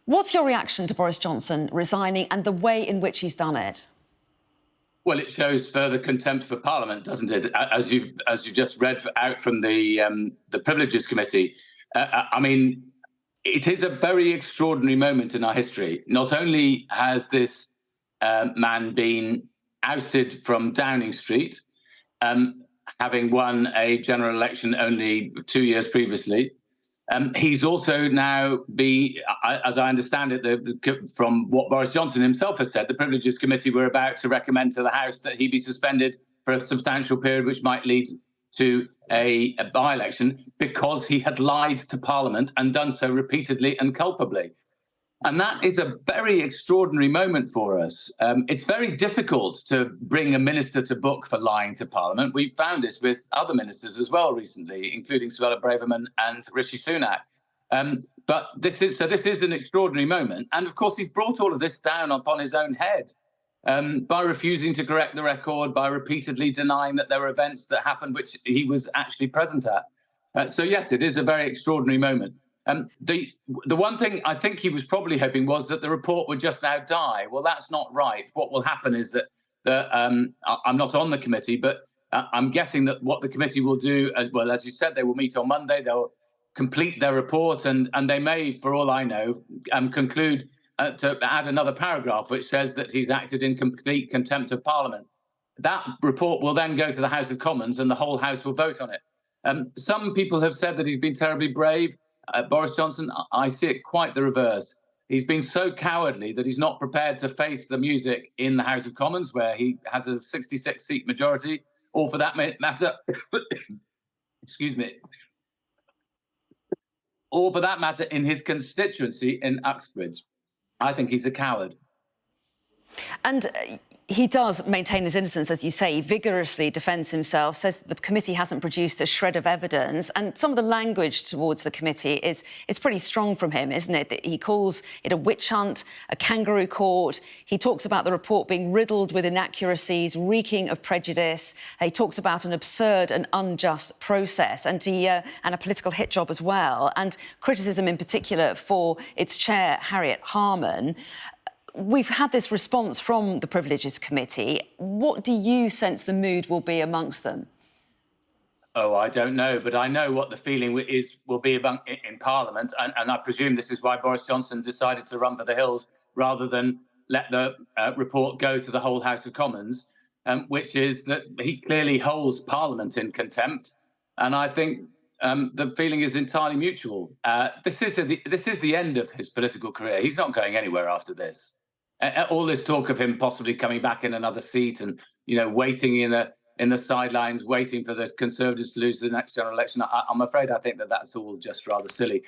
What's your reaction to Boris Johnson resigning and the way in which he's done it? Well, it shows further contempt for Parliament, doesn't it? As you just read out from the Privileges Committee. I mean, it is a very extraordinary moment in our history. Not only has this man been ousted from Downing Street, having won a general election only 2 years previously, he's also now as I understand it, from what Boris Johnson himself has said, the Privileges Committee were about to recommend to the House that he be suspended for a substantial period, which might lead to a by-election, because he had lied to Parliament and done so repeatedly and culpably. And that is a very extraordinary moment for us. It's very difficult to bring a minister to book for lying to Parliament. We've found this with other ministers as well recently, including Suella Braverman and Rishi Sunak. But this is an extraordinary moment. And of course, he's brought all of this down upon his own head by refusing to correct the record, by repeatedly denying that there were events that happened which he was actually present at. So, yes, it is a very extraordinary moment. The one thing I think he was probably hoping was that the report would just now die. Well, that's not right. What will happen is that I'm not on the committee, but I'm guessing that what the committee will do, as well, as you said, they will meet on Monday. They'll complete their report, and they may, for all I know, conclude to add another paragraph which says that he's acted in complete contempt of Parliament. That report will then go to the House of Commons, and the whole House will vote on it. Some people have said that he's been terribly brave. Boris Johnson, I see it quite the reverse. He's been so cowardly that he's not prepared to face the music in the House of Commons, where he has a 66-seat majority, or for that matter, excuse me, or for that matter, in his constituency in Uxbridge. I think he's a coward. And he does maintain his innocence, as you say. He vigorously defends himself, says that the committee hasn't produced a shred of evidence. And some of the language towards the committee is pretty strong from him, isn't it? That he calls it a witch hunt, a kangaroo court. He talks about the report being riddled with inaccuracies, reeking of prejudice. He talks about an absurd and unjust process, and a political hit job as well, and criticism in particular for its chair, Harriet Harman. We've had this response from the Privileges Committee. What do you sense the mood will be amongst them? Oh, I don't know, but I know what the feeling will be in Parliament, and I presume this is why Boris Johnson decided to run for the hills rather than let the report go to the whole House of Commons, which is that he clearly holds Parliament in contempt, and I think the feeling is entirely mutual. This is the end of his political career. He's not going anywhere after this. All this talk of him possibly coming back in another seat and, waiting in the sidelines, waiting for the Conservatives to lose the next general election, I'm afraid I think that that's all just rather silly.